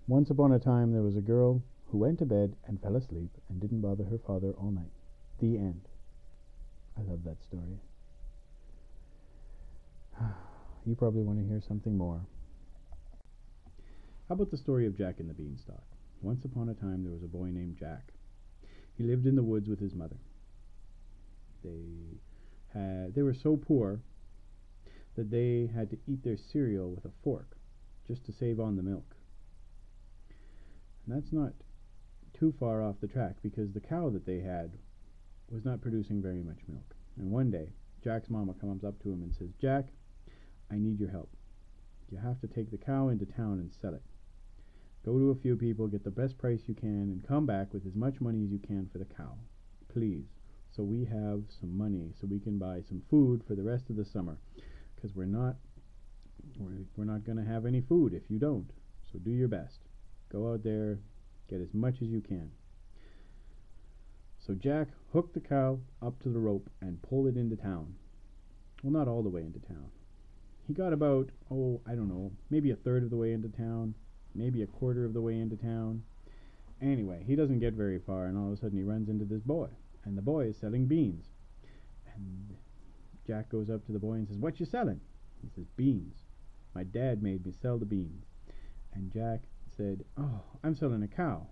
Once upon a time there was a girl who went to bed and fell asleep and didn't bother her father all night. The end. I love that story. You probably want to hear something more. How about the story of Jack and the Beanstalk? Once upon a time there was a boy named Jack. He lived in the woods with his mother. They were so poor that they had to eat their cereal with a fork just to save on the milk. And that's not too far off the track because the cow that they had was not producing very much milk. And one day, Jack's mama comes up to him and says, "Jack, I need your help. You have to take the cow into town and sell it. Go to a few people, get the best price you can, and come back with as much money as you can for the cow. Please. So we have some money so we can buy some food for the rest of the summer. Because we're not going to have any food if you don't. So do your best. Go out there, get as much as you can." So Jack hooked the cow up to the rope and pulled it into town. Well, not all the way into town. He got about, I don't know, maybe a third of the way into town, maybe a quarter of the way into town. Anyway, he doesn't get very far, and all of a sudden he runs into this boy, and the boy is selling beans. And Jack goes up to the boy and says, "What you selling?" He says, "Beans. My dad made me sell the beans." And Jack said, "Oh, I'm selling a cow.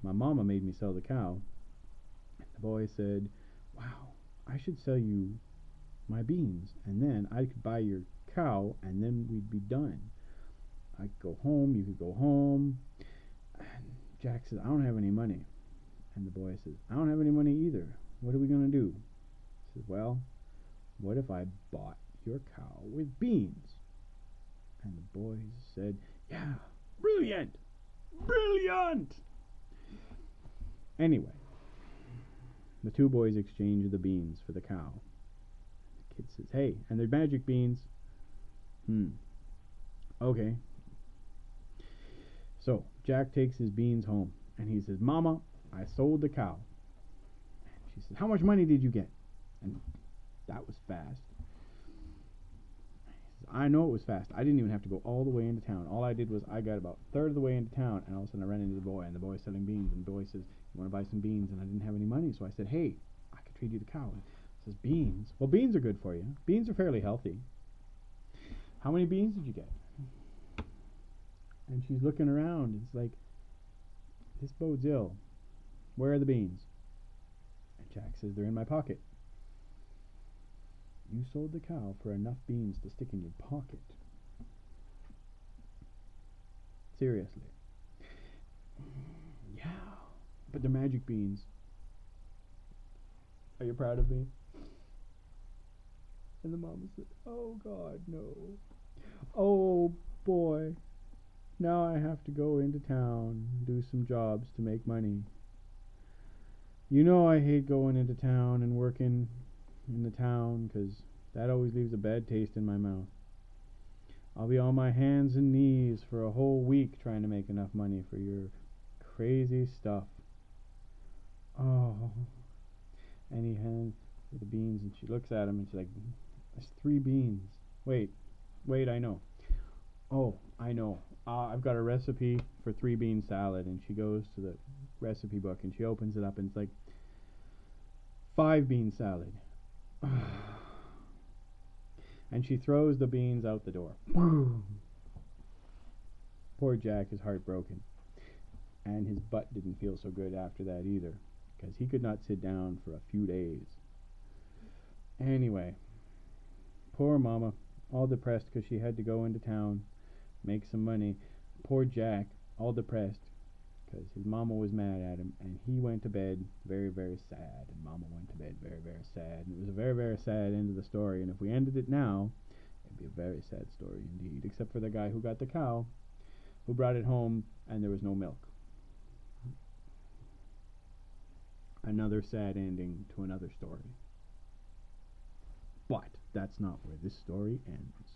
My mama made me sell the cow." And the boy said, "Wow, I should sell you my beans, and then I could buy your cow, and then we'd be done. I could go home, you could go home." And Jack says, "I don't have any money." And the boy says, "I don't have any money either. What are we going to do?" He says, "Well, what if I bought your cow with beans?" And the boy said, "Yeah, brilliant! Brilliant!" Anyway, the two boys exchanged the beans for the cow. The kid says, "Hey, and they're magic beans." Okay. So Jack takes his beans home and he says, "Mama, I sold the cow." And she says, "How much money did you get?" And that was fast. He says, "I know it was fast. I didn't even have to go all the way into town. All I did was I got about a third of the way into town, and all of a sudden I ran into the boy, and the boy's selling beans, and the boy says, "You want to buy some beans?" And I didn't have any money, so I said, "Hey, I could trade you the cow." And he says, "Beans? Well, beans are good for you. Beans are fairly healthy. How many beans did you get?" And she's looking around. It's like, this bodes ill. "Where are the beans?" And Jack says, "They're in my pocket." "You sold the cow for enough beans to stick in your pocket." Seriously. Yeah. But they're magic beans. Are you proud of me? And the mom said, "Oh God, no. Oh boy. Now I have to go into town and do some jobs to make money. You know I hate going into town and working in the town, 'cause that always leaves a bad taste in my mouth. I'll be on my hands and knees for a whole week trying to make enough money for your crazy stuff." Oh. And he hands her the beans, and she looks at him and she's like, "There's 3 beans. Wait, I know. Oh, I know. I've got a recipe for 3-bean salad." And she goes to the recipe book and she opens it up, and it's like 5-bean salad. And she throws the beans out the door. Poor Jack is heartbroken, and his butt didn't feel so good after that either, because he could not sit down for a few days. Anyway, poor mama, all depressed because she had to go into town, make some money. Poor Jack, all depressed because his mama was mad at him, and he went to bed very, very sad, and mama went to bed very, very sad, and it was a very, very sad end of the story. And if we ended it now, it'd be a very sad story indeed, except for the guy who got the cow, who brought it home, and there was no milk. Another sad ending to another story. But that's not where this story ends.